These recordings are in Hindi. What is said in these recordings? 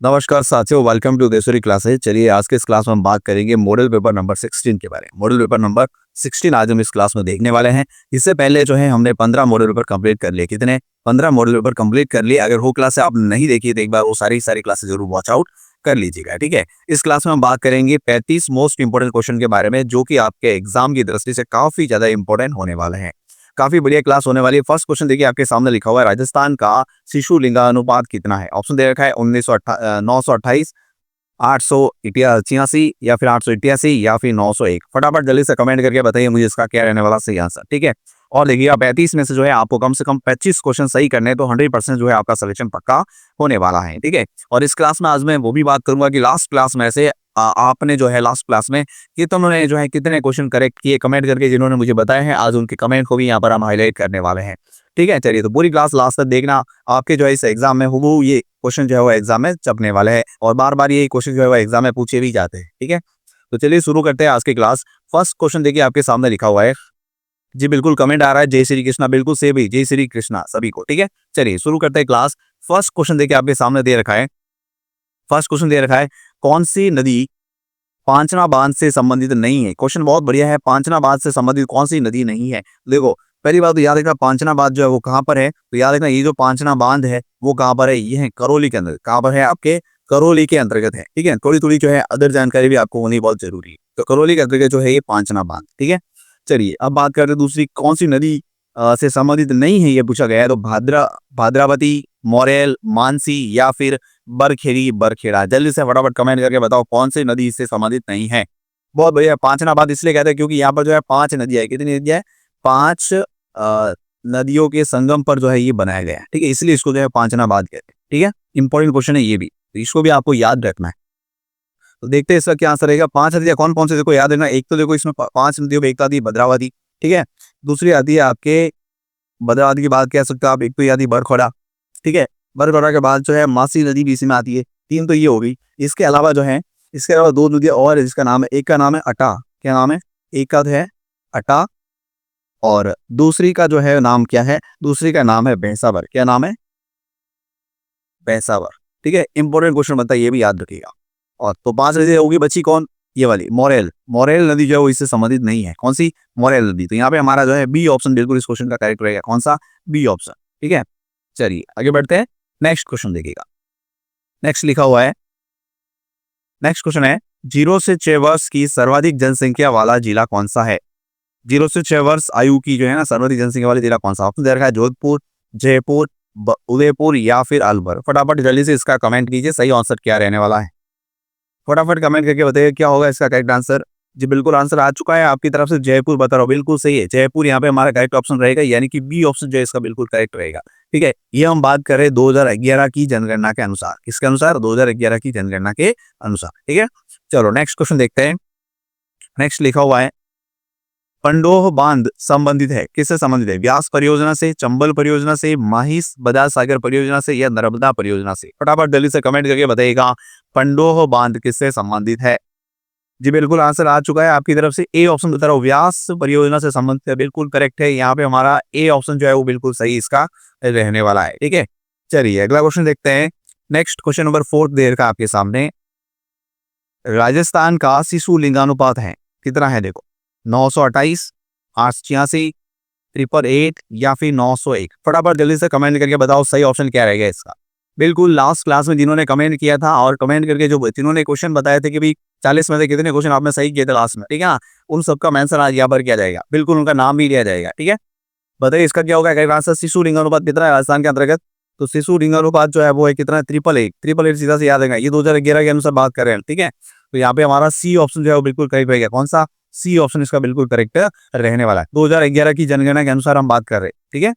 नमस्कार साथियों, वेलकम टू देशरी क्लासेज। चलिए आज के इस क्लास में हम बात करेंगे मॉडल पेपर नंबर 16 के बारे में। मॉडल पेपर नंबर 16 आज हम इस क्लास में देखने वाले हैं। इससे पहले जो है हमने 15 मॉडल पेपर कंप्लीट कर लिए। कितने? 15 मॉडल पेपर कंप्लीट कर लिए। अगर वो क्लास आप नहीं देखी तो एक बार वो सारी क्लासेज जरूर वॉच आउट कर लीजिएगा, ठीक है। इस क्लास में हम बात करेंगे 35 मोस्ट इंपोर्टेंट क्वेश्चन के बारे में, जो कि आपके एग्जाम की दृष्टि से काफी ज्यादा इंपॉर्टेंट होने वाले हैं। काफी बढ़िया क्लास होने वाली है। फर्स्ट क्वेश्चन देखिए, आपके सामने लिखा हुआ है राजस्थान का शिशु लिंगानुपात कितना है। ऑप्शन दे रखा है 928, 886 या फिर 888 या फिर 901। फटाफट जल्दी से कमेंट करके बताइए मुझे इसका क्या रहने वाला सही आंसर, ठीक है। और देखिए 35 में से जो है आपको कम से कम 25 क्वेश्चन सही करने हैं, तो 100% जो है आपका सिलेक्शन पक्का होने वाला है, ठीक है। और इस क्लास में आज मैं वो भी बात करूंगा कि लास्ट क्लास में से आपने जो है लास्ट क्लास में कितने जो है कितने क्वेश्चन करेक्ट किए, कमेंट करके जिन्होंने मुझे बताए हैं, आज उनके कमेंट को भी यहाँ पर हम हाईलाइट करने वाले हैं, ठीक है। चलिए तो पूरी क्लास लास्ट तक देखना। आपके जो है इस एग्जाम में वो ये क्वेश्चन जो है वो एग्जाम में छपने वाले हैं और बार बार ये क्वेश्चन जो है वो एग्जाम में पूछे भी जाते हैं, ठीक है। तो चलिए शुरू करते हैं आज की क्लास। फर्स्ट क्वेश्चन देखिए आपके सामने लिखा हुआ है जी, बिल्कुल कमेंट आ रहा है जय श्री कृष्णा, बिल्कुल से भी जय श्री कृष्णा सभी को, ठीक है। चलिए शुरू करते हैं क्लास। फर्स्ट क्वेश्चन देखिए आपके सामने दे रखा है। फर्स्ट क्वेश्चन दे रखा है, कौन सी नदी पांचना बांध से संबंधित नहीं है। क्वेश्चन बहुत बढ़िया है। पांचना बांध से संबंधित कौन सी नदी नहीं है। देखो पहली बात तो याद रखना, पांचना बांध जो है वो कहाँ पर है, तो याद रखना ये जो पांचना बांध है वो कहाँ पर है, ये है करौली के अंदर। कहाँ पर है? आपके करौली के अंतर्गत है, ठीक है। थोड़ी थोड़ी जो है अदर जानकारी भी आपको होनी बहुत जरूरी है। तो करौली के अंतर्गत जो है ये पांचना बांध, ठीक है। चलिए अब बात करते हैं दूसरी, कौन सी नदी से संबंधित नहीं है ये पूछा गया है। तो भाद्रावती, मोरेल, मानसी या फिर बरखेड़ी बरखेड़ा। जल्दी से फटाफट कमेंट करके बताओ कौन सी नदी इससे संबंधित नहीं है। बहुत बढ़िया। पांचना बांध इसलिए कहते हैं क्योंकि यहाँ पर जो है 5 नदियां है। कितनी नदियां है? 5 नदियों के संगम पर जो है ये बनाया गया है, ठीक है। इसलिए इसको जो है पांचना बांध कहते हैं, ठीक है। इंपॉर्टेंट क्वेश्चन है ये भी, तो इसको भी आपको याद रखना है। तो देखते हैं इसका क्या आंसर रहेगा। 5 नदियां कौन कौन से, देखो याद रखना। एक तो देखो इसमें 5 नदियों में एक तो आती है भद्रावती, ठीक है। दूसरी आती है आपके भद्रावती की बात कह सकते हो आप, एक तो आती है बरखोड़ा, ठीक है। बरखोड़ा के बाद जो है मासी नदी भी इसी में आती है। 3 तो ये हो गई। इसके अलावा जो है, इसके अलावा 2 नदियां और है जिसका नाम है, एक का नाम है अटा। क्या नाम है? एक का है अटा और दूसरी का जो है नाम क्या है? दूसरी का नाम है भैंसावर। क्या नाम है? भैंसावर, ठीक है। इंपॉर्टेंट क्वेश्चन बनता है, ये भी याद रखिएगा। और तो 5 नदी होगी, बची कौन? ये वाली मोरेल। मोरेल नदी जो है वो इससे संबंधित नहीं है। कौन सी? मोरेल नदी। तो यहाँ पे हमारा जो है बी ऑप्शन बिल्कुल इस क्वेश्चन का करेक्ट रहेगा। कौन सा? बी ऑप्शन, ठीक है। चलिए आगे बढ़ते हैं। नेक्स्ट क्वेश्चन देखिएगा। नेक्स्ट लिखा हुआ है, नेक्स्ट क्वेश्चन है, 0 से 6 वर्ष की सर्वाधिक जनसंख्या वाला जिला कौन सा है। 0 से 6 वर्ष आयु की जो है ना सर्वाधिक जनसंख्या वाला जिला कौन सा? ऑप्शन दे रखा है जोधपुर, जयपुर, उदयपुर या फिर अलवर। फटाफट जल्दी से इसका कमेंट कीजिए, सही आंसर क्या रहने वाला है। फटाफट कमेंट करके बताइए क्या होगा इसका करेक्ट आंसर। जी बिल्कुल आंसर आ चुका है आपकी तरफ से, जयपुर बता रहा हूँ, बिल्कुल सही है। जयपुर यहाँ पे हमारा करेक्ट ऑप्शन रहेगा, यानी कि बी ऑप्शन जो है इसका बिल्कुल करेक्ट रहेगा, ठीक है। ये हम बात कर रहे हैं 2011 की जनगणना के अनुसार। किसके अनुसार? 2011 की जनगणना के अनुसार, ठीक है। चलो नेक्स्ट क्वेश्चन देखते हैं। नेक्स्ट लिखा हुआ है, पंडोह बांध संबंधित है, किससे संबंधित है? व्यास परियोजना से, चंबल परियोजना से, माहिस बजाज सागर परियोजना से या नर्मदा परियोजना से। फटाफट जल्दी से कमेंट करके बताइएगा पंडोह बांध किससे संबंधित है। जी बिल्कुल आंसर आ चुका है आपकी तरफ से, ए ऑप्शन बता रहा हूँ, व्यास परियोजना से संबंधित है, बिल्कुल करेक्ट है। यहाँ पे हमारा ए ऑप्शन जो है वो बिल्कुल सही इसका रहने वाला है, ठीक है। चलिए अगला क्वेश्चन देखते हैं। नेक्स्ट क्वेश्चन नंबर 4 देर का आपके सामने, राजस्थान का शिशु लिंगानुपात है कितना है? देखो 928, 886, 888 या फिर 901। फटाफट जल्दी से कमेंट करके बताओ सही ऑप्शन क्या रहेगा इसका। बिल्कुल लास्ट क्लास में जिन्होंने कमेंट किया था और कमेंट करके जो जिन्होंने क्वेश्चन बताए थे कि भाई 40 में से कितने क्वेश्चन आपने सही किए थे लास्ट में, ठीक है, उन सबका मेंशन आज यहाँ पर किया जाएगा, बिल्कुल उनका नाम भी लिया जाएगा, ठीक है। बताइए इसका क्या होगा करेक्ट आंसर। शिशु लिंगानुपात कितना है राजस्थान के अंतर्गत? तो शिशु लिंगानुपात जो है वो है कितना है? 888। सीधा से याद रखना, ये 2011 के अनुसार बात कर रहे हैं, ठीक है। तो यहाँ पे हमारा सी ऑप्शन जो है वो बिल्कुल करेक्ट रहेगा। कौन सा? सी ऑप्शन इसका बिल्कुल करेक्ट रहने वाला है। 2011 की जनगणना के अनुसार हम बात कर रहे हैं, ठीक है।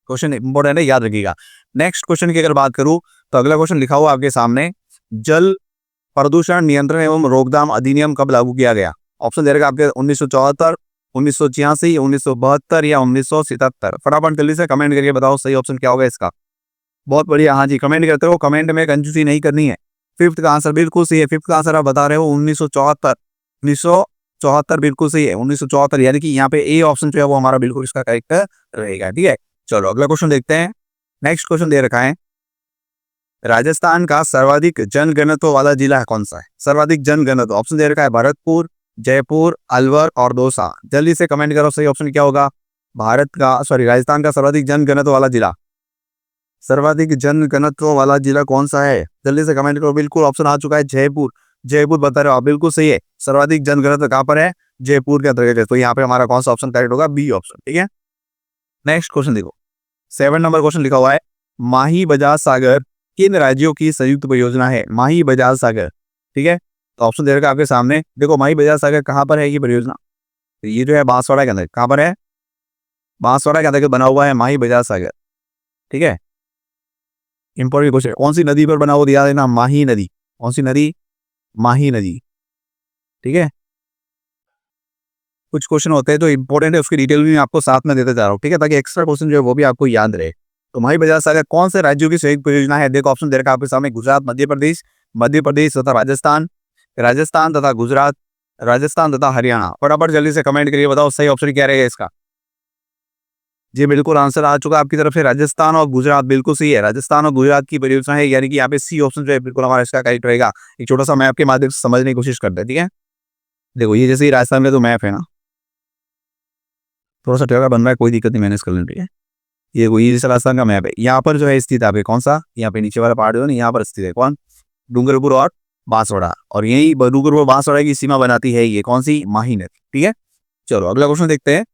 क्वेश्चन इंपॉर्टेंट है, याद रखिएगा। नेक्स्ट क्वेश्चन की अगर बात करूं तो अगला क्वेश्चन लिखा हुआ आपके सामने, जल प्रदूषण नियंत्रण एवं रोकथाम अधिनियम कब लागू किया गया? ऑप्शन दे रखा आपके 1974, 1986, 1972 या 1977। फटाफट जल्दी से कमेंट करके बताओ सही ऑप्शन क्या होगा इसका। बहुत बढ़िया, हाँ जी कमेंट करते रहो, कमेंट में कंजूसी नहीं करनी है। 5th का आंसर बिल्कुल सही है। 5th का आंसर आप बता रहे हो 1974। 1974 बिल्कुल सही है, 1974, यानी कि यहाँ पे ए ऑप्शन जो है वो हमारा बिल्कुल इसका करेक्ट रहेगा, ठीक है। चलो अगला क्वेश्चन देखते हैं। नेक्स्ट क्वेश्चन दे रखा है, राजस्थान का सर्वाधिक जनघनत्व वाला जिला है कौन सा है? सर्वाधिक जनघनत्व ऑप्शन दे रखा है भरतपुर, जयपुर, अलवर और दौसा। जल्दी से कमेंट करो सही ऑप्शन क्या होगा। राजस्थान का सर्वाधिक जनघनत्व वाला जिला, सर्वाधिक जनघनत्व वाला जिला कौन सा है? जल्दी से कमेंट करो। बिल्कुल ऑप्शन आ चुका है जयपुर। जयपुर बता रहे हो आप, बिल्कुल सही है। सर्वाधिक जनघनत्व कहाँ पर है? जयपुर के अंतर्गत है। तो यहाँ पे हमारा कौन सा ऑप्शन करेक्ट होगा? B option. ठीक है, नेक्स्ट क्वेश्चन देखो। 7 नंबर क्वेश्चन लिखा हुआ है, माही बजाज सागर किन राज्यों की संयुक्त परियोजना है? माही बजाज सागर, ठीक है। तो ऑप्शन दे रखा है आपके सामने। देखो माही बजाज सागर कहाँ पर है ये परियोजना? तो ये जो है बांसवाड़ा के अंदर। कहाँ पर है? बांसवाड़ा के अंदर बना हुआ है माही बजाज सागर। ठीक है, इंपॉर्टेंट क्वेश्चन। कौन सी नदी पर बना हुआ दिया देना? माही नदी। कौन सी नदी? माही नदी। ठीक है, कुछ क्वेश्चन होते हैं तो इंपॉर्टेंट है, उसकी डिटेल भी मैं आपको साथ में देते जा रहा हूँ। ठीक है, ताकि एक्स्ट्रा क्वेश्चन जो है वो भी आपको याद रहे। तो माही बजाज सागर कौन से राज्यों की संयुक्त परियोजना है? देखो ऑप्शन दे रखा है आपके सामने, गुजरात, मध्य प्रदेश तथा राजस्थान, राजस्थान तथा गुजरात, राजस्थान तथा हरियाणा। फटाफट जल्दी से कमेंट करिए, बताओ सही ऑप्शन क्या रहेगा इसका। जी बिल्कुल आंसर आ चुका है आपकी तरफ से, राजस्थान और गुजरात। बिल्कुल सही है, राजस्थान और गुजरात की परियोजना है, यानी कि यहाँ पे सी ऑप्शन जो है बिल्कुल हमारा इसका करेक्ट रहेगा। एक छोटा सा मैप के माध्यम से समझने की कोशिश करते हैं। ठीक है, देखो ये जैसे ही राजस्थान में तो मैप है ना, थोड़ा सा टेढ़ा बन रहा है, कोई दिक्कत नहीं, मैनेज कर लेना। ठीक है, ये वही जैसे राजस्थान का मैप है। यहाँ पर जो है स्थित है कौन सा? यहाँ पे नीचे वाला पार्ट जो है ना, यहाँ पर स्थित है कौन? डूंगरपुर और बांसवाड़ा। और यही डूंगरपुर और बांसवाड़ा की सीमा बनाती है ये कौन सी? माही नदी। ठीक है, चलो अगला क्वेश्चन देखते हैं।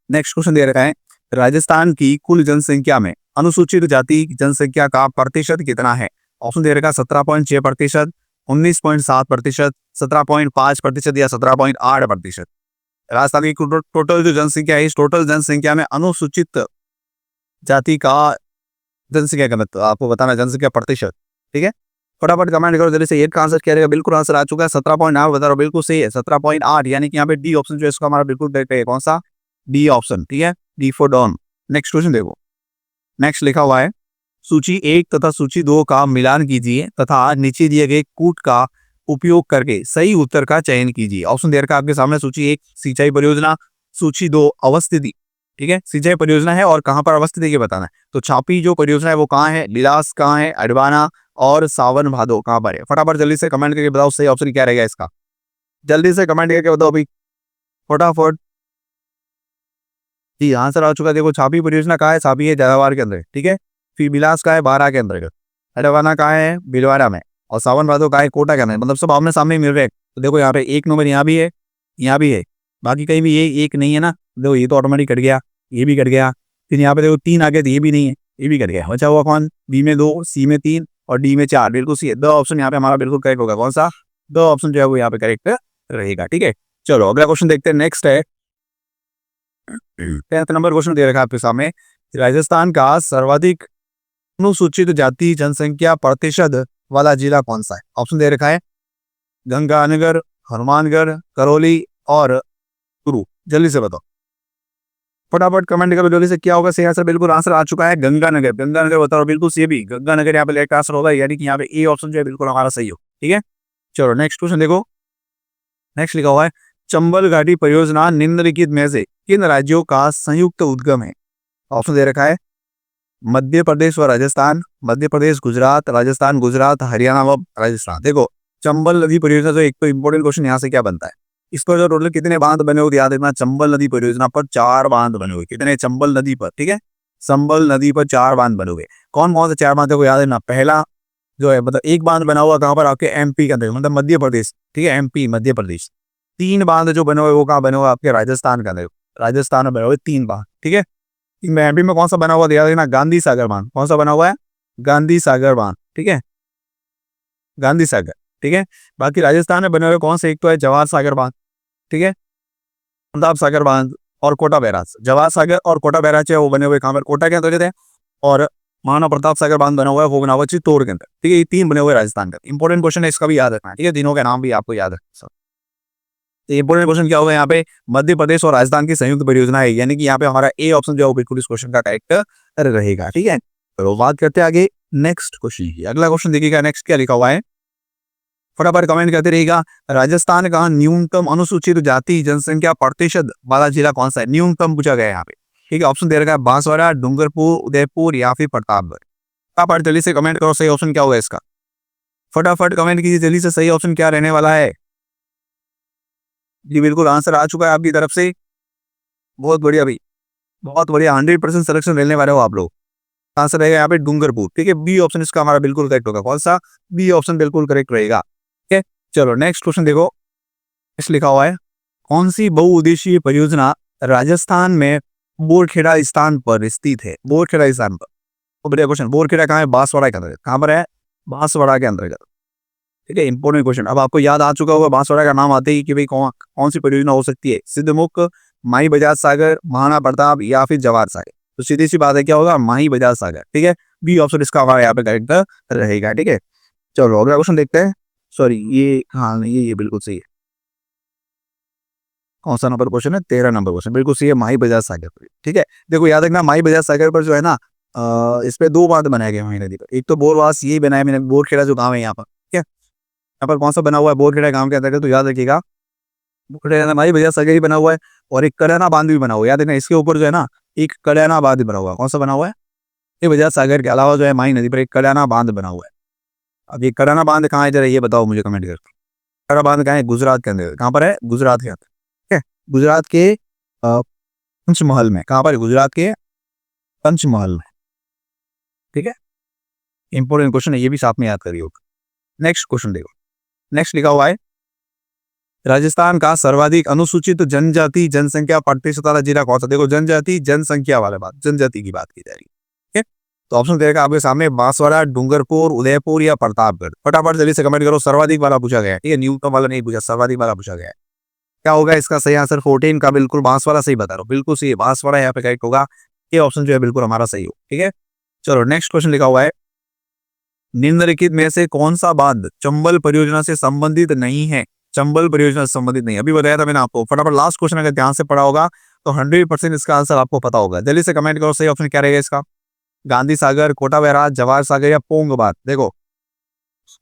नेक्स्ट क्वेश्चन दे रखा है, राजस्थान की कुल जनसंख्या में अनुसूचित जाति जनसंख्या का प्रतिशत कितना है? ऑप्शन दे रखा है 17.6%, 19.7%, 17.5% या 17.8%। राजस्थान की टोटल जो जनसंख्या है, इस टोटल जनसंख्या में अनुसूचित जाति का जनसंख्या का मतलब आपको बताना, जनसंख्या प्रतिशत। ठीक है, फटाफट कमेंट करो जल्दी से। एक का आंसर क्या रहेगा? बिल्कुल आंसर आ चुका है 17.8 बता रहा हूं, बिल्कुल सही है 17.8, यानी कि यहाँ पे डी ऑप्शन जो है इसका हमारा बिल्कुल करेक्ट है। कौन सा? D option. ठीक है, D for Don. Next question देखो, नेक्स्ट लिखा हुआ है, सूची 1 तथा सूची 2 का मिलान कीजिए तथा नीचे दिए गए कूट का उपयोग करके सही उत्तर का चयन कीजिए। ऑप्शन दे रखा है आपके सामने, सूची 1 सिंचाई परियोजना, सूची 2 अवस्थिति। ठीक है, सिंचाई परियोजना है और कहां पर अवस्थित है ये बताना है। तो छापी जो परियोजना है वो कहाँ है? बिलास कहाँ है? अडवाना और सावन भादो कहां पर है? फटाफट जल्दी से कमेंट करके बताओ सही ऑप्शन क्या रहेगा इसका। जल्दी से कमेंट करके बताओ अभी फटाफट। जी आंसर आ चुका है। देखो छापी परियोजना कहाँ है? छापी है झालावाड़ के अंदर। ठीक है, फिर बिलास का है बारा के अंदर, अडवाना कहाँ है? भीलवाड़ा में, और सावन भादो का है कोटा के अंदर। मतलब सब आमने सामने मिल रहे हैं। तो देखो यहाँ पे 1 नंबर यहाँ भी है, यहाँ भी है, बाकी कहीं भी ये 1 नहीं है ना। देखो ये तो ऑटोमेटिक कट गया, ये भी कट गया। फिर यहाँ पे देखो 3 आ गया तो ये भी नहीं है, ये भी कट गया। बचा हुआ कौन? बी में 2, सी में 3 और डी में 4। बिल्कुल सी है, 2 ऑप्शन यहाँ पे हमारा बिल्कुल करेक्ट होगा। कौन सा? 2 ऑप्शन जो है वो यहाँ पे करेक्ट रहेगा। ठीक है, चलो अगला क्वेश्चन देखते हैं। नेक्स्ट है 10th नंबर क्वेश्चन दे रखा है आपके सामने, राजस्थान का सर्वाधिक अनुसूचित जाति जनसंख्या प्रतिशत वाला जिला कौन सा है? ऑप्शन दे रखा है गंगानगर, हनुमानगढ़, करौली और चूरू। जल्दी से बताओ, फटाफट कमेंट करो जल्दी से क्या होगा सही आंसर। बिल्कुल आंसर आ चुका है गंगानगर। गंगानगर बताओ, बिल्कुल सी भी गंगानगर यहाँ पे लेट आंसर होगा, यानी कि यहाँ पे ए ऑप्शन जो है बिल्कुल हमारा सही हो। ठीक है, चलो नेक्स्ट क्वेश्चन देखो। नेक्स्ट लिखा हुआ है, चंबल घाटी परियोजना निम्नलिखित में से किन राज्यों का संयुक्त उद्गम है? ऑप्शन दे रखा है मध्य प्रदेश व राजस्थान, मध्य प्रदेश, गुजरात, राजस्थान, गुजरात, हरियाणा व राजस्थान। देखो चंबल नदी परियोजना जो, एक तो इंपॉर्टेंट क्वेश्चन यहाँ से क्या बनता है, इस पर जो टोटल कितने बांध बने हुए याद रखना। चंबल नदी परियोजना पर 4 बांध बने हुए। कितने? चंबल नदी पर। ठीक है, चंबल नदी पर 4 बांध बने हुए। कौन कौन से 4 बांध को याद रखना। पहला जो है मतलब एक बांध बना हुआ कहाँ पर? आपके एमपी के अंदर, मतलब मध्य प्रदेश। ठीक है, एमपी मध्य प्रदेश। 3 बांध जो बने हुए वो कहाँ बने हुए? आपके राजस्थान के अंदर, राजस्थान में बने हुए 3 बांध। ठीक है, एमपी में कौन सा बना हुआ याद रखना? गांधी सागर बांध। कौन सा बना हुआ है? गांधी सागर बांध। ठीक है, गांधी सागर। ठीक है, बाकी राजस्थान में बने हुए कौन से? एक तो है जवाहर सागर बांध। ठीक है, पंजाब सागर बांध और कोटा बैराज। जवाहर सागर और कोटा बैराज है वो बने हुए कहाँ पर? कोटा के अंतर्गत है। और महाराणा प्रताप सागर बांध बना हुआ है वो बना हुआ चित्तौड़ के अंदर। ठीक है, ये 3 बने हुए राजस्थान का। इंपॉर्टेंट क्वेश्चन है, इसका भी याद रखना है। ठीक है, तीनों के नाम भी आपको याद रखना। तो इंपॉर्टेंट क्वेश्चन क्या होगा यहाँ पे? मध्य प्रदेश और राजस्थान की संयुक्त परियोजना है, यानी कि यहाँ पे हमारा ए ऑप्शन जो है बिल्कुल इस क्वेश्चन का करेक्ट रहेगा। ठीक है, तो बात करते हैं आगे नेक्स्ट क्वेश्चन की। अगला क्वेश्चन देखिएगा, नेक्स्ट क्या लिखा हुआ है, फटाफट कमेंट करते रहिएगा। राजस्थान का न्यूनतम अनुसूचित जाति जनसंख्या प्रतिशत वाला जिला कौन सा है? न्यूनतम पूछा गया है यहाँ पे। ठीक है, ऑप्शन दे रखा है बांसवाड़ा, डूंगरपुर, उदयपुर या फिर प्रतापगढ़। फटाफट जल्दी से कमेंट करो सही ऑप्शन क्या होगा इसका। फटाफट कमेंट कीजिए जल्दी से, सही ऑप्शन क्या रहने वाला है। जी बिल्कुल आंसर आ चुका है आपकी तरफ से। बहुत बढ़िया भाई, बहुत बढ़िया, 100% सिलेक्शन रहने वाले हो आप लोग। आंसर रहेगा यहाँ पे डूंगरपुर। ठीक है, बी ऑप्शन इसका हमारा बिल्कुल करेक्ट होगा। कौन सा? बी ऑप्शन बिल्कुल करेक्ट रहेगा। ठीक है, चलो नेक्स्ट क्वेश्चन देखो। इस लिखा हुआ है, कौन सी बहुउद्देशीय परियोजना राजस्थान में बोरखेड़ा स्थान पर स्थित है? बोरखेड़ा स्थान पर, तो बढ़िया क्वेश्चन। बोरखेड़ा कहाँ है? बांसवाड़ा के अंतर्गत। कहाँ पर है? बांसवाड़ा के अंतर्गत। ठीक है, इंपॉर्टेंट क्वेश्चन। अब आपको याद आ चुका होगा बांसवाड़ा का नाम आते ही कि भाई कौन कौन सी परियोजना हो सकती है। सिद्धमुख, माही बजाज सागर, महाराणा प्रताप या फिर जवाहर सागर। तो सीधी सी बात है, क्या होगा? माही बजाज सागर। ठीक है, बी ऑप्शन इसका हमारा यहाँ पे करेक्ट रहेगा। ठीक है, चलो अगला क्वेश्चन देखते हैं। सॉरी ये, हाँ नहीं ये बिल्कुल सही है। कौन सा नंबर क्वेश्चन है? 13 नंबर क्वेश्चन, बिल्कुल सही है, माही बजाज सागर पर। ठीक है, देखो याद रखना, माही बजाज सागर पर जो है ना, इस पे 2 बांध बनाए गए हैं नदी पर। एक तो बोरवास यही बनाया मैंने, बोरखेड़ा जो गाँव है यहाँ पर। ठीक है, यहाँ पर कौन सा बना हुआ है? बोरखेड़ा गाँव के अंतर्गत। तो याद रखिएगा बोरखेड़ा माही बजाज सागर ही बना हुआ है। और एक कल्याणा बांध भी बना हुआ है, याद रखना इसके ऊपर जो है ना, एक कल्याणा बांध भी बना हुआ है। कौन सा बना हुआ है? ये बजाज सागर के अलावा जो है माही नदी पर एक कल्याणा बांध बना हुआ है। अब ये कल्याणा बांध कहाँ है जरा ये बताओ मुझे कमेंट करके। कल्याणा बांध कहाँ है? गुजरात के अंदर। कहाँ पर है? गुजरात के अंदर। ठीक है, गुजरात के पंचमहल में। कहाँ पर? गुजरात के पंचमहल में। ठीक है, इंपॉर्टेंट क्वेश्चन है, ये भी साथ में याद करिए। नेक्स्ट क्वेश्चन देखो। नेक्स्ट लिखा हुआ है, राजस्थान का सर्वाधिक अनुसूचित जनजाति जनसंख्या प्रतिशत वाला जिला कौन सा? देखो जनजाति जनसंख्या वाले बात, जनजाति की बात की जा रही है। ठीक है, तो ऑप्शन देगा आपके सामने, बांसवाड़ा, डूंगरपुर, उदयपुर या प्रतापगढ़। फटाफट जल्दी से कमेंट करो। सर्वाधिक वाला पूछा गया है। ठीक है, न्यूनतम वाला नहीं पूछा, सर्वाधिक वाला पूछा गया है। क्या होगा इसका सही आंसर? 14 का बिल्कुल बांसवाड़ा सही बता रहा हूँ, बिल्कुल सही है, बांसवाड़ा यहाँ पे करेक्ट होगा। ये ऑप्शन जो है बिल्कुल हमारा सही हो। ठीक है, चलो नेक्स्ट क्वेश्चन लिखा हुआ है, निम्नलिखित में से कौन सा बांध चंबल परियोजना से संबंधित नहीं है? चंबल परियोजना से संबंधित नहीं, अभी बताया था मैंने आपको। फटाफट लास्ट क्वेश्चन अगर ध्यान से पढ़ा होगा तो 100% इसका आंसर आपको पता होगा। जल्दी से कमेंट करो सही ऑप्शन क्या रहेगा इसका। गांधी सागर, कोटा बैराज, जवाहर सागर या पोंग बांध। देखो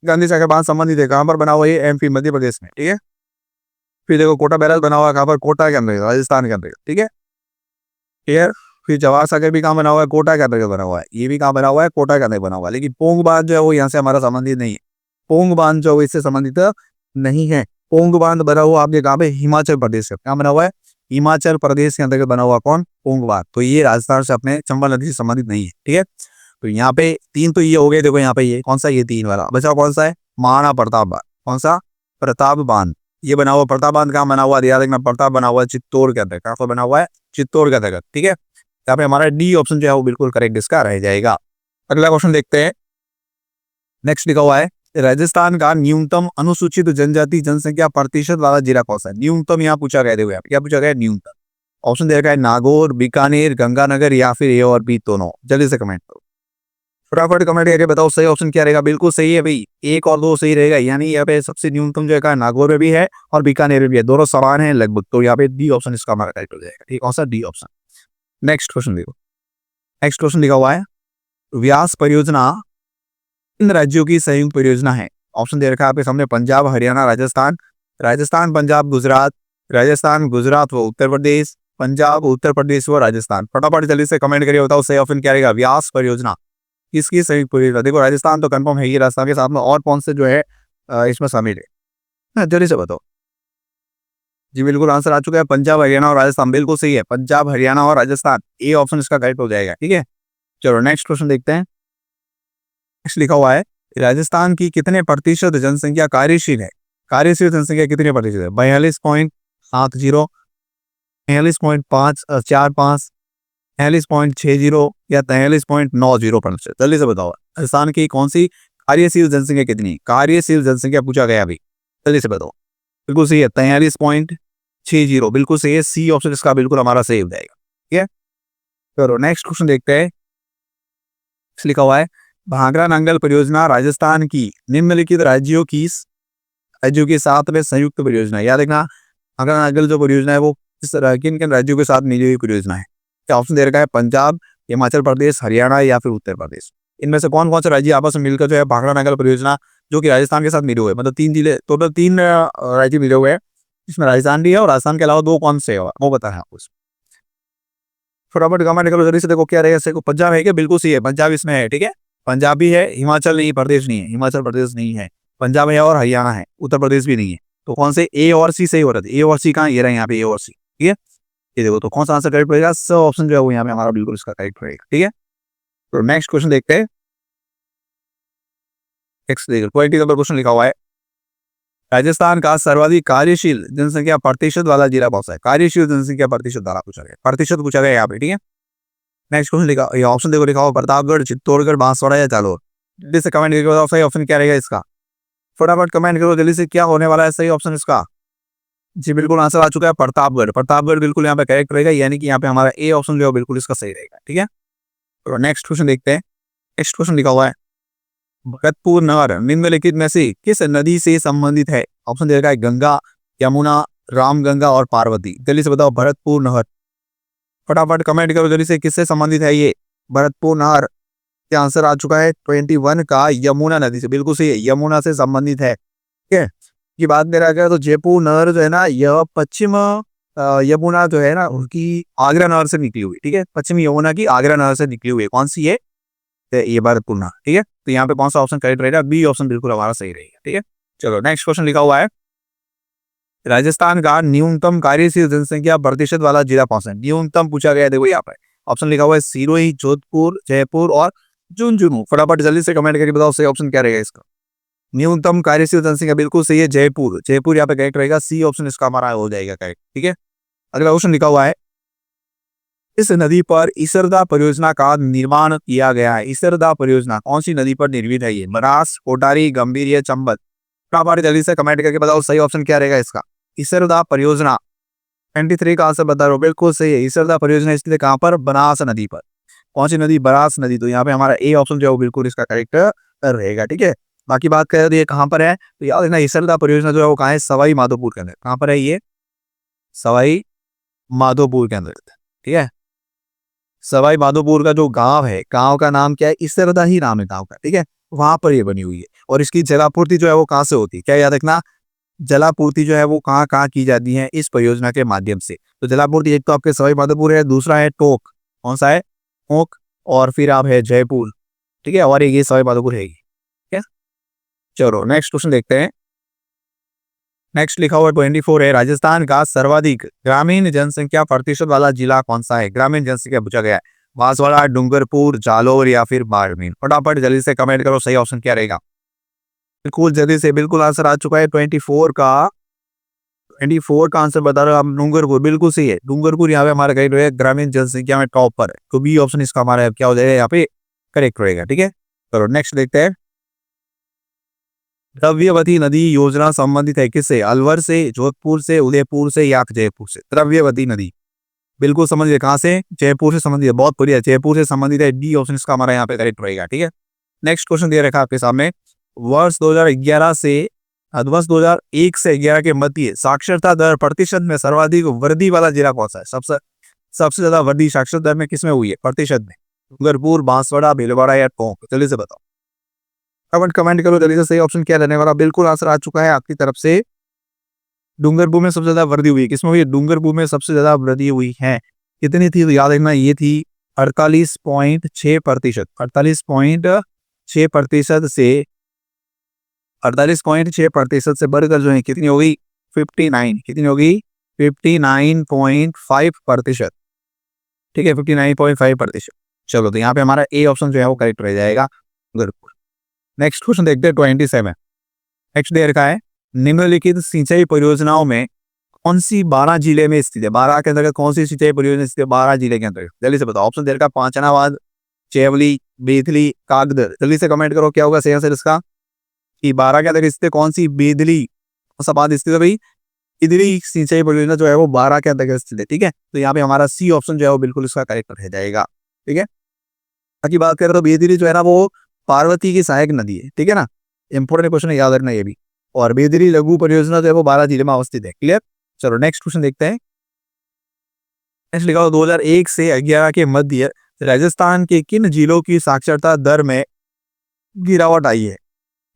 गांधी सागर बांध संबंधित है, कहां पर बना हुआ है? एमपी मध्य प्रदेश में। ठीक है, फिर देखो कोटा बैराज बना हुआ है कहां पर? कोटा के अंदर, राजस्थान के अंदर। ठीक है, क्लियर। फिर जवाहर सागर भी कहाँ बना हुआ है? कोटा के अंदर बना हुआ है। ये भी कहाँ बना हुआ है? कोटा के अंदर बना हुआ है। लेकिन पोंग बांध जो है वो यहाँ से हमारा संबंधित नहीं है। पोंग बांध जो है इससे संबंधित नहीं है। पोंग बांध बना हुआ आपके कहाँ पे? हिमाचल प्रदेश से। कहाँ बना हुआ है? हिमाचल प्रदेश के अंतर्गत बना हुआ कौन? पोंग बांध। तो ये राजस्थान से अपने चंबल नदी से संबंधित नहीं है। ठीक है, तो यहाँ पे 3 तो ये हो गए। देखो यहाँ पे ये कौन सा? ये 3 वाला बचा कौन सा है? महाराणा प्रताप बांध। कौन सा? प्रताप बांध। ये बना हुआ प्रताप बांध कहाँ बना हुआ? याद रखना, प्रताप बना हुआ है चित्तौड़ के अंदर। कहाँ पर बना हुआ है? चित्तौड़ के अंतर्गत। ठीक है, यहाँ पे हमारा डी ऑप्शन जो है वो बिल्कुल करेक्ट इसका रह जाएगा। अगला क्वेश्चन देखते हैं। नेक्स्ट लिखा हुआ है, राजस्थान का न्यूनतम अनुसूचित जनजाति जनसंख्या प्रतिशत वाला जिला कौन सा है? न्यूनतम यहाँ पूछा गया। देखो क्या पूछा गया? न्यूनतम। ऑप्शन दे रखा है नागौर, बीकानेर, गंगानगर या फिर ए और बी दोनों। जल्दी से कमेंट करो, फटाफट कमेंट करके बताओ सही ऑप्शन क्या रहेगा। बिल्कुल सही है भाई, 1 और 2 सही रहेगा। यानी यहाँ पे सबसे न्यूनतम जो है नागौर में भी है और बीकानेर में भी है, दोनों समान है लगभग। तो यहाँ पे डी ऑप्शन इसका हमारा करेक्ट हो जाएगा। ठीक, कौन सा? D option. नेक्स्ट क्वेश्चन देखो। नेक्स्ट क्वेश्चन लिखा हुआ है, व्यास परियोजना इन राज्यों की संयुक्त परियोजना है। ऑप्शन दे रखा है आपके सामने, पंजाब, हरियाणा, राजस्थान। राजस्थान, पंजाब, गुजरात। राजस्थान, गुजरात व उत्तर प्रदेश। पंजाब, उत्तर प्रदेश व राजस्थान। फटाफट जल्दी से कमेंट करिए, बताओ सही ऑप्शन क्या रहेगा। व्यास परियोजना किसकी संयुक्त परियोजना? देखो राजस्थान तो कंफर्म है ही, राजस्थान के साथ में और कौन से जो है इसमें शामिल है? जल्दी से बताओ। जी बिल्कुल आंसर आ चुका है, पंजाब, हरियाणा और राजस्थान। बिल्कुल सही है, पंजाब, हरियाणा और राजस्थान। ए ऑप्शन इसका करेक्ट हो जाएगा। ठीक है, चलो नेक्स्ट क्वेश्चन देखते हैं। नेक्स्ट लिखा हुआ है, राजस्थान की कितने प्रतिशत जनसंख्या कार्यशील है? कार्यशील जनसंख्या कितने प्रतिशत है? 42.70, 43.545, 43.60 या 43.90%। जल्दी से बताओ राजस्थान की कौन सी कार्यशील जनसंख्या कितनी? कार्यशील जनसंख्या पूछा गया अभी, जल्दी से बताओ। बिल्कुल सही है, 43.60। बिल्कुल सही है, सी ऑप्शन इसका बिल्कुल हमारा सही हो जाएगा। ठीक है, चलो नेक्स्ट क्वेश्चन देखते हैं। लिखा हुआ है, भांगरा नांगल परियोजना राजस्थान की निम्नलिखित राज्यों के साथ में संयुक्त परियोजना। याद रखना, भांगरा नांगल जो परियोजना है वो किन किन राज्यों के साथ मिली हुई परियोजना है? क्या ऑप्शन दे रखा है? पंजाब, हिमाचल प्रदेश, हरियाणा या फिर उत्तर प्रदेश। इनमें से कौन कौन से राज्य आपस में मिलकर जो है भांगरा नांगल परियोजना जो कि राजस्थान के साथ मिले हुए, मतलब 3 जिले, टोटल 3 राज्य मिले हुए हैं, इसमें राजस्थान भी है और राजस्थान के अलावा 2 कौन से है वो बताया आपको। फटाफट कमेंट करो जल्दी से, देखो क्या रहेगा। पंजाब है क्या? बिल्कुल सही है, पंजाब इसमें है। ठीक है, पंजाब भी है, हिमाचल नहीं, प्रदेश नहीं है, हिमाचल प्रदेश नहीं है, पंजाब है और हरियाणा है, उत्तर प्रदेश भी नहीं है। तो कौन से ए और सी सही हो रहा है? ए और सी कहाँ? ये रहे यहाँ पे ए और सी, ठीक है। ये देखो तो कौन सा आंसर करेक्ट रहेगा? सब ऑप्शन जो है वो यहाँ पे हमारा बिल्कुल इसका करेक्ट रहेगा, ठीक है। तो नेक्स्ट क्वेश्चन देखते हैं। नेक्स्ट देखो 20 नंबर क्वेश्चन लिखा हुआ है, राजस्थान का सर्वाधिक कार्यशील जनसंख्या प्रतिशत वाला जिला कौन सा है? कार्यशील जनसंख्या प्रतिशत वाला पूछा गया, प्रतिशत पूछा गया यहाँ पे, ठीक है। नेक्स्ट क्वेश्चन लिखा, ये ऑप्शन देखो लिखा हुआ, प्रतापगढ़, चित्तौड़गढ़, बांसवाड़ा या जालोर। जल्दी से कमेंट करके बताओ सही ऑप्शन क्या रहेगा इसका। फटाफट कमेंट करो जल्दी से, क्या होने वाला है सही ऑप्शन इसका। जी बिल्कुल आंसर आ चुका है प्रतापगढ़, प्रतापगढ़ बिल्कुल यहाँ पे करेक्ट रहेगा, यानी कि यहाँ पे हमारा ए ऑप्शन जो है बिल्कुल इसका सही रहेगा, ठीक है। तो नेक्स्ट क्वेश्चन देखते हैं। नेक्स्ट क्वेश्चन लिखा हुआ है, भरतपुर नहर निम्नलिखित में से किस नदी से संबंधित है? ऑप्शन दे रखा है गंगा, यमुना, रामगंगा और पार्वती। जल्दी से बताओ भरतपुर नहर, फटाफट कमेंट करो जल्दी से, किससे संबंधित है ये भरतपुर नहर। क्या आंसर आ चुका है 21 का, यमुना नदी से, बिल्कुल सही है, यमुना से संबंधित है, ठीक है। की बात में रखा तो जयपुर नहर जो है ना, यह पश्चिम यमुना जो है ना उनकी आगरा नहर से निकली हुई, ठीक है। पश्चिमी यमुना की आगरा नहर से निकली हुई है, कौन सी है? तो ये भरतपुर नहर, ठीक है। तो यहाँ पे कौन सा ऑप्शन करेक्ट रहेगा? बी ऑप्शन बिल्कुल हमारा सही रहेगा, ठीक है। चलो नेक्स्ट क्वेश्चन लिखा हुआ है, राजस्थान का न्यूनतम कार्यशील जनसंख्या प्रतिशत वाला जिला कौन सा है? न्यूनतम पूछा गया है, देखो यहाँ पे ऑप्शन लिखा हुआ है सिरोही, जोधपुर, जयपुर और झुंझुनू। फटाफट जल्दी से कमेंट करके बताओ सही ऑप्शन क्या रहेगा इसका। न्यूनतम कार्यशील जनसंख्या बिल्कुल सही है, जयपुर, जयपुर यहाँ पे करेक्ट रहेगा, सी ऑप्शन इसका हमारा हो जाएगा करेक्ट, ठीक है। अगला क्वेश्चन लिखा हुआ है, इस नदी पर इसरदा परियोजना का निर्माण किया गया है। इसरदा परियोजना कौन सी नदी पर निर्मित है? ये बनास, कोटारी, गंभीर या चंबल। फटाफट जल्दी से कमेंट करके बताओ सही ऑप्शन क्या रहेगा इसका। इसरदा परियोजना 23 का आंसर बता रहा हूँ, बिल्कुल सही है। इसरदा परियोजना स्थित है कहाँ पर? बनास नदी पर। कौन सी नदी? बनास नदी। तो यहाँ पे हमारा ए ऑप्शन जो है वो बिल्कुल इसका करेक्ट रहेगा, ठीक है। बाकी बात करें तो ये कहाँ पर है, तो याद रखना इसरदा परियोजना जो है वो कहाँ है? सवाई माधोपुर के अंदर। कहाँ पर है ये? सवाई माधोपुर के अंदर, ठीक है। सवाई माधोपुर का जो गांव है, गांव का नाम क्या है? इसरदा ही नाम है गांव का, ठीक है। वहां पर ये बनी हुई है, और इसकी जलापूर्ति जो है वो कहाँ से होती है? क्या याद रखना, जलापूर्ति जो है वो कहाँ कहाँ की जाती है? इस परियोजना के माध्यम से। तो जलापूर्ति एक तो आपके सवाई माधोपुर है, दूसरा है टोक, कौन सा है? टोक, और फिर आप है जयपुर, ठीक है, और ये सवाई माधोपुर है, ठीक है। चलो नेक्स्ट क्वेश्चन देखते हैं। नेक्स्ट लिखा हुआ 24 है, राजस्थान का सर्वाधिक ग्रामीण जनसंख्या प्रतिशत वाला जिला कौन सा है? ग्रामीण जनसंख्या पूछा गया है, बांसवाड़ा, डूंगरपुर, जालोर या फिर बाड़मेर। फटाफट जल्दी से कमेंट करो सही ऑप्शन क्या रहेगा। बिल्कुल जल्दी से, बिल्कुल आंसर आ चुका है 24 का आंसर बता रहे हो आप, डूंगरपुर, बिल्कुल सही है। डूंगरपुर यहाँ पे हमारा करेक्ट रहेगा, ग्रामीण जनसंख्या में टॉप पर है, तो बी ऑप्शन इसका हमारा क्या हो जाएगा यहाँ पे? करेक्ट रहेगा, ठीक है। चलो नेक्स्ट देखते हैं। द्रव्यवती नदी योजना संबंधित है किससे? अलवर से, जोधपुर से, उदयपुर से या जयपुर से। द्रव्यवती नदी बिल्कुल समझ गए, कहाँ से? जयपुर से संबंधित है, बहुत बढ़िया, जयपुर से संबंधित है, डी ऑप्शन इसका हमारा यहाँ पे करेक्ट रहेगा, ठीक है। नेक्स्ट क्वेश्चन दे रखा है आपके सामने, वर्ष 2011 से वर्ष 2001 से 11 के मध्य साक्षरता दर प्रतिशत में सर्वाधिक वृद्धि वाला जिला कौन सा है? सबसे ज्यादा वृद्धि साक्षरता दर में किसमें हुई है प्रतिशत में? डूंगरपुर, बांसवाड़ा, भीलवाड़ा या टोंक। जल्दी से बताओ, कमेंट करो जल्दी से, सही ऑप्शन क्या रहने वाला। बिल्कुल आंसर आ चुका है आपकी तरफ से, डूंगरपुर में सबसे ज्यादा वृद्धि हुई है। किसमें हुई है? डूंगरपुर में सबसे ज्यादा वृद्धि हुई है। कितनी थी? तो याद रखना, ये थी 48.6%, 48.6% से 48.6% से बढ़कर जो है कितनी होगी? 59, कितनी होगी? 59.5%, ठीक है, 59.5%। चलो तो यहाँ पे हमारा ए ऑप्शन जो है वो करेक्ट रह जाएगा, डूंगरपुर। नेक्स्ट क्वेश्चन देखते हैं 27। नेक्स्ट दे रखा है, निम्नलिखित सिंचाई परियोजनाओं में कौन सी 12 जिले में स्थित है? 12 के अंतर्गत कौन सी सिंचाई परियोजना स्थित है 12 जिले के अंतर्गत? जल्दी से बताओ। ऑप्शन दे रखा, पांचनाबाद, चेवली, बेदली, कागदर। जल्दी से कमेंट करो क्या होगा सही आंसर इसका, कि 12 के अंतर्गत स्थित कौन सी बेदली, कौन सा बात स्थित है भाई? इधरी सिंचाई परियोजना जो है वो 12 के अंतर्गत स्थित है, ठीक है। तो यहाँ पे हमारा सी ऑप्शन जो है वो बिल्कुल इसका करेक्ट रह जाएगा, ठीक है। बाकी बात करें तो बेदली जो है ना वो पार्वती की सहायक नदी है, ठीक है ना, इंपोर्टेंट क्वेश्चन है, याद रखना ये भी। और बेदरी लघु परियोजना जो है वो 12 जिले में अवस्थित है, क्लियर। चलो नेक्स्ट क्वेश्चन देखते हैं। नेक्स्ट लिखा हो, 2001 से 11 के मध्य राजस्थान के किन जिलों की साक्षरता दर में गिरावट आई है?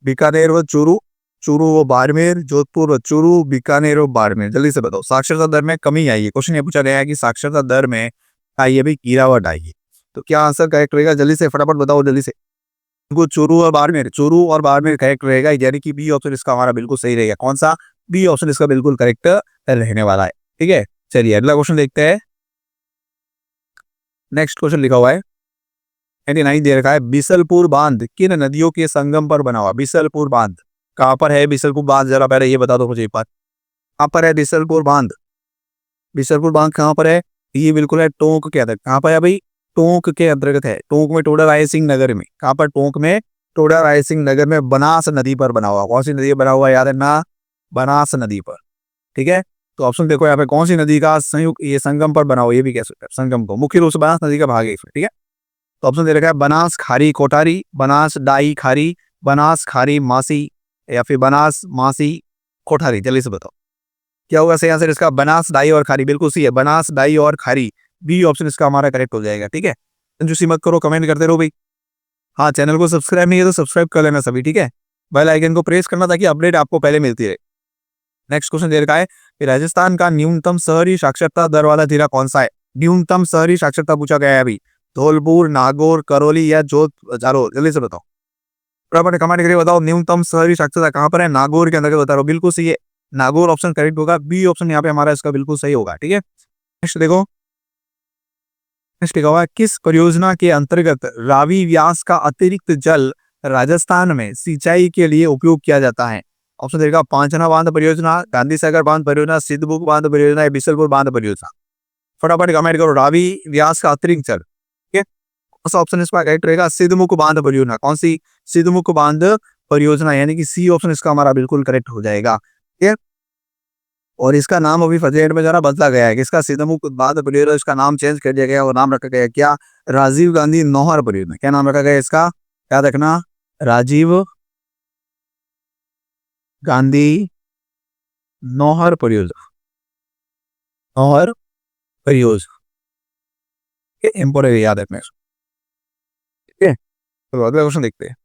बीकानेर व चूरू, चूरू व बाड़मेर, जोधपुर व चूरू, बीकानेर व बाड़मेर। जल्दी से बताओ, साक्षरता दर में कमी आई है। क्वेश्चन ये पूछा गया है कि साक्षरता दर में आई है भी गिरावट आई है, तो क्या आंसर करेक्ट रहेगा? जल्दी से फटाफट बताओ जल्दी से। वो चूरू और बाड़मेर करेक्ट रहेगा, यानी कि बी ऑप्शन इसका हमारा बिल्कुल सही रहेगा। कौन सा? बी ऑप्शन इसका बिल्कुल करेक्ट रहने वाला है। ठीक है, चलिए अगला क्वेश्चन देखते हैं। नेक्स्ट क्वेश्चन लिखा हुआ है 99 दे रखा है, बिसलपुर बांध किन नदियों के संगम पर बना हुआ? बिसलपुर बांध कहाँ पर है? बिसलपुर बांध जरा पहले ये बता दो मुझे एक बार, कहाँ पर है बिसलपुर बांध? बिसलपुर बांध कहाँ पर है? ये बिल्कुल है टोंक के अंदर। कहाँ पर है भाई? टोंक के अंतर्गत है, टोंक में टोडा राय सिंह नगर में। कहाँ पर? टोंक में टोडा राय सिंह नगर में बनास नदी पर बना हुआ। कौन सी नदी पर बना हुआ? याद है ना, बनास नदी पर। ठीक है, तो ऑप्शन देखो यहाँ पे कौन सी नदी का संयुक्त ये संगम पर बना हुआ, ये भी कह सकते हैं संगम को। मुख्य रूप से बनास नदी का भाग है इसमें। ठीक है, तो ऑप्शन दे रखा है बनास खारी कोटारी, बनास डाई खारी, बनास खारी मासी, या फिर बनास मासी कोठारी। जल्दी से बताओ क्या होगा सही आंसर इसका? बनास डाई और खारी, बिल्कुल सही है, बनास डाई और खारी, बी ऑप्शन इसका हमारा करेक्ट हो जाएगा। ठीक है, कंजूसी मत करो, कमेंट करते रहो भाई। हाँ, चैनल को सब्सक्राइब नहीं है तो सब्सक्राइब कर लेना सभी। ठीक है, बेल आइकन को प्रेस करना ताकि अपडेट आपको पहले मिलती रहे। नेक्स्ट क्वेश्चन दे रखा है कि राजस्थान का न्यूनतम शहरी साक्षरता दर वाला जिला कौन सा है? न्यूनतम शहरी साक्षरता पूछा गया है अभी। धौलपुर, नागौर, करौली या जालौर? जल्दी से बताओ, फटाफट कमेंट करके बताओ न्यूनतम शहरी साक्षरता कहाँ पर है? नागौर के अंदर बता रहा हूँ, बिल्कुल सही है, नागौर ऑप्शन करेक्ट होगा, बी ऑप्शन यहाँ पे हमारा इसका बिल्कुल सही होगा। ठीक है, नेक्स्ट देखो, नेक्स्ट लिखा हुआ है, किस परियोजना के अंतर्गत रावी व्यास का अतिरिक्त जल राजस्थान में सिंचाई के लिए उपयोग किया जाता है? ऑप्शन देगा पांचना बांध परियोजना, गांधी सागर बांध परियोजना, सिद्धमुख बांध परियोजना या बिसलपुर बांध परियोजना। फटाफट कमेंट करो, रावी व्यास का अतिरिक्त जल। ठीक है, कौन सा ऑप्शन इसका करेक्ट रहेगा? सिद्धमुख बांध परियोजना। कौन सी? सिद्धमुख बांध परियोजना, यानी कि सी ऑप्शन इसका हमारा बिल्कुल करेक्ट हो जाएगा। ठीक है, और इसका नाम अभी फतेहगढ़ में जरा बदला गया है, इसका सिद्धमुख बांध परियोजना इसका नाम चेंज कर दिया गया और नाम रखा गया क्या? राजीव गांधी नौहर परियोजना। क्या नाम रखा गया इसका? याद रखना, राजीव गांधी नौहर परियोजना, नौहर परियोजना। इंपॉर्टेंट याद रखना इसको। ठीक है, तो अगला क्वेश्चन देखते हैं।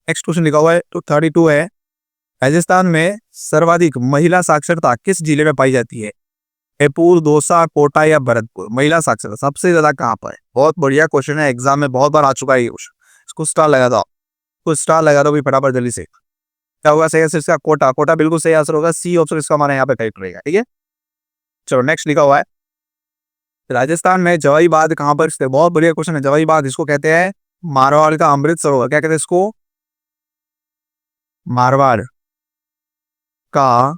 नेक्स्ट क्वेश्चन लिखा हुआ है तो 32 है, राजस्थान में सर्वाधिक महिला साक्षरता किस जिले में पाई जाती है? जयपुर, दौसा, कोटा या भरतपुर? महिला साक्षरता सबसे ज्यादा कहाँ पर है? बहुत बढ़िया क्वेश्चन है, एग्जाम में बहुत बार आ चुका है ये क्वेश्चन। इसको स्टार लगा दो, कुछ स्टार लगा दो भी फटाफट जल्दी से। क्या होगा सही आंसर इसका? कोटा। कोटा बिल्कुल सही आंसर होगा, सी ऑप्शन इसका हमारे यहाँ पे करेक्ट रहेगा। ठीक है, चलो नेक्स्ट लिखा हुआ है, राजस्थान में जवाई बांध कहाँ पर स्थित है? बहुत बढ़िया क्वेश्चन है। जवाई बांध इसको कहते हैं मारवाड़ का अमृत सरोवर। क्या कहते हैं इसको? मारवाड़ का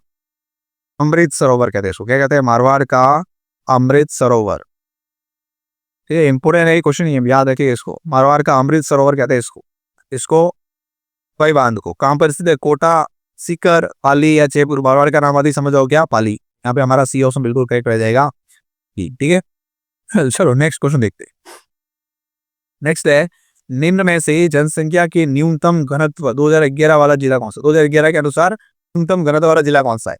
अमृत सरोवर कहते हैं इसको। क्या कहते हैं? मारवाड़ का अमृत सरोवर। ठीक है, इंपोर्टेंट है क्वेश्चन, ये याद रखिए इसको, मारवाड़ का अमृत सरोवर कहते हैं इसको। इसको जवाई बांध को कहाँ पर स्थित है? कोटा, सीकर, पाली या जयपुर? मारवाड़ का नाम आदि समझ आओ क्या? पाली। यहाँ पे हमारा सी ऑप्शन बिल्कुल करेक्ट रह जाएगा। ठीक है, चलो नेक्स्ट क्वेश्चन देखते हैं। नेक्स्ट है, निम्न में से जनसंख्या के न्यूनतम घनत्व 2011 वाला जिला कौन सा? 2011 के अनुसार न्यूनतम घनत्व वाला जिला कौन सा है?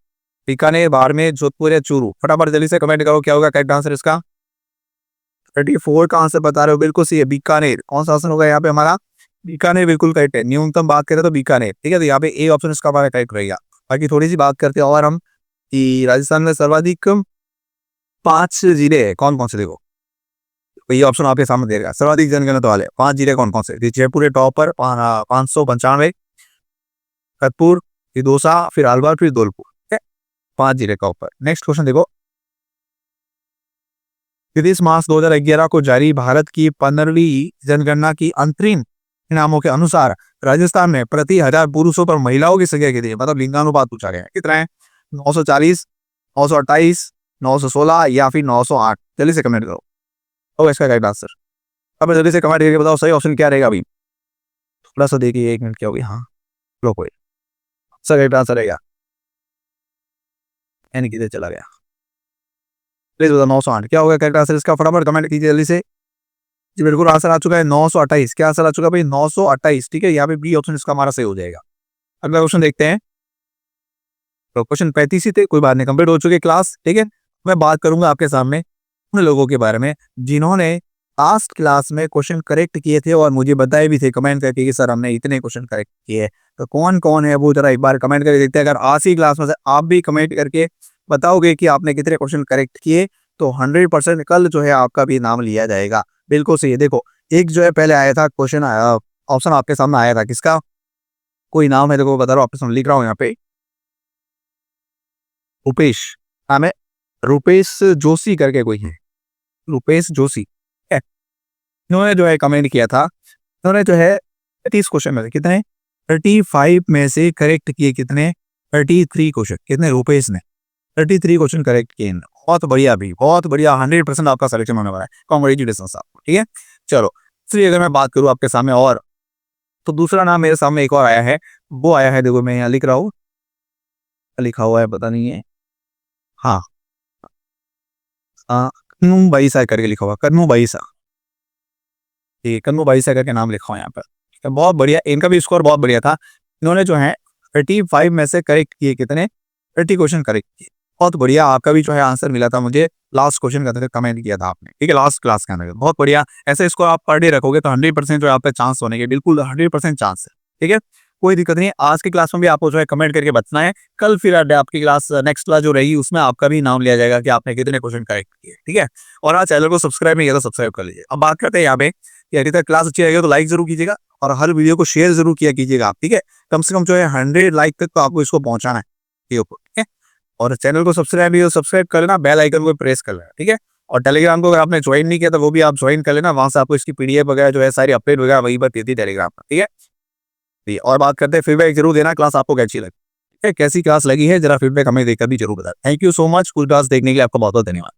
बीकानेर, बाड़मेर, जोधपुर या चूरू? फटाफट जल्दी से कमेंट करो क्या होगा करेक्ट आंसर इसका। 34 का आंसर बता रहे हो, बिल्कुल सही है, बीकानेर। कौन सा आंसर होगा यहाँ पे हमारा? बीकानेर बिल्कुल करेक्ट है। न्यूनतम बात करें तो बीकानेर। ठीक है, तो यहाँ पे ए ऑप्शन इसका हमारा करेक्ट रहेगा। बाकी थोड़ी सी बात करते हैं और हम कि राजस्थान में सर्वाधिक 5 जिले कौन कौन से? देखो तो ये ऑप्शन आपके सामने देगा, सर्वाधिक जनघनत्व वाले 5 जिले कौन कौन से? जयपुर है टॉप पर 595, भरतपुर, फिर दौसा, फिर अलवर, फिर धौलपुर। ठीक है, 5 जिले का ऊपर। नेक्स्ट क्वेश्चन देखो, 30 मार्च 2011 को जारी भारत की 15वीं जनगणना की अंतरिम परिणामों के अनुसार राजस्थान में प्रति 1000 पुरुषों पर महिलाओं की संख्या कितनी है? मतलब लिंगानुपात पूछा गया है, कितना है? 940, 928, 916 या फिर 908? जल्दी से कमेंट करो, और इसका करेक्ट आंसर अब जल्दी से कमेंट करके बताओ सही ऑप्शन क्या रहेगा। अभी थोड़ा सा देखिए, 1 मिनट क्या होगी। हाँ, लो कोई सही करेक्ट आंसर रहेगा, यानी किधर चला गया? प्लीज बताओ 908 क्या होगा करेक्ट आंसर इसका? फटाफट कमेंट कीजिए जल्दी से। जी बिल्कुल आंसर आ चुका है 928। क्या आंसर आ चुका है भाई? 928। ठीक है, यहाँ पे बी ऑप्शन इसका हमारा सही हो जाएगा। अगला क्वेश्चन देखते हैं, तो क्वेश्चन 35 ही थे, कोई बात नहीं, कंप्लीट हो चुकी है क्लास। ठीक है, मैं बात करूंगा आपके सामने उन लोगों के बारे में जिन्होंने लास्ट क्लास में क्वेश्चन करेक्ट किए थे और मुझे बताए भी थे कमेंट करके कि सर हमने इतने क्वेश्चन करेक्ट किए। तो कौन कौन है वो जरा एक बार कमेंट करके देखते हैं। अगर आज ही क्लास में से आप भी कमेंट करके बताओगे कि आपने कितने क्वेश्चन करेक्ट किए तो 100% कल जो है आपका भी नाम लिया जाएगा। बिल्कुल सही है। देखो, एक जो है पहले आया था क्वेश्चन, ऑप्शन आपके सामने आया था किसका, कोई नाम है, देखो बता रहा हूँ, आपके सामने लिख रहा हूँ यहाँ पे, रुपेश नाम है, रुपेश जोशी करके कोई है, रुपेश जोशी है। इन्होंने जो है कमेंट किया था, इन्होंने जो है 30 क्वेश्चन में से कितने 35 में से करेक्ट किए, कितने 33 क्वेश्चन, कितने रुपेश ने 33 क्वेश्चन करेक्ट किए। बहुत बढ़िया भी, बहुत बढ़िया, 100% आपका सिलेक्शन होने वाला है, कॉन्ग्रेचुलेशन आपको, ठीक है। चलो फिर अगर मैं बात करूँ आपके सामने और, तो दूसरा नाम मेरे सामने एक और आया है, वो आया है, देखो मैं यहाँ लिख रहा हूँ, लिखा हुआ है पता नहीं है, हाँ कन्नू बाईसा करके लिखा हुआ, कन्नू बाईसा, ये कन्नू बाईसा करके नाम लिखा हुआ यहाँ पर, ठीक है, बहुत बढ़िया, इनका भी स्कोर बहुत बढ़िया था। इन्होंने जो है 35 में से करेक्ट किए, कितने 30 क्वेश्चन करेक्ट किए, बहुत बढ़िया। आपका भी जो है आंसर मिला था मुझे लास्ट क्वेश्चन का, कमेंट किया था आपने, ठीक है, लास्ट क्लास के अंदर, बहुत बढ़िया। ऐसे इसको आप पर डे रखोगे तो 100% जो है आप पे चांस होने के, बिल्कुल 100% चांस है, ठीक है, कोई दिक्कत नहीं। आज की क्लास में भी आपको जो है कमेंट करके बताना है, कल फिर आपकी क्लास नेक्स्ट क्लास जो रहेगी उसमें आपका भी नाम लिया जाएगा कि आपने कितने क्वेश्चन करेक्ट किए, ठीक है। और हाँ, चैनल को सब्सक्राइब नहीं किया तो सब्सक्राइब कर लीजिए। अब बात करते हैं यहाँ पे कि अभी तक क्लास अच्छी रहेगी तो लाइक जरूर कीजिएगा और हर वीडियो को शेयर जरूर किया कीजिएगा आप, ठीक है। कम से कम जो है 100 लाइक तक तो आपको इसको पहुंचाना है वीडियो को, ठीक है। और चैनल को सब्सक्राइब कर लेना, बेल आइकन को प्रेस कर लेना, ठीक है। और टेलीग्राम को अगर आपने ज्वाइन नहीं किया तो वो भी आप ज्वाइन कर लेना, वहां से आपको इसकी पीडीएफ वगैरह जो है सारी अपडेट वगैरह वही पर देती टेलीग्राम पर, ठीक है। और बात करते हैं फीडबैक जरूर देना, क्लास आपको कैसी लगी, ठीक है, कैसी क्लास लगी है जरा फीडबैक हमें देकर भी जरूर बताएं। Thank you so much, full class देखने के लिए आपका बहुत बहुत धन्यवाद।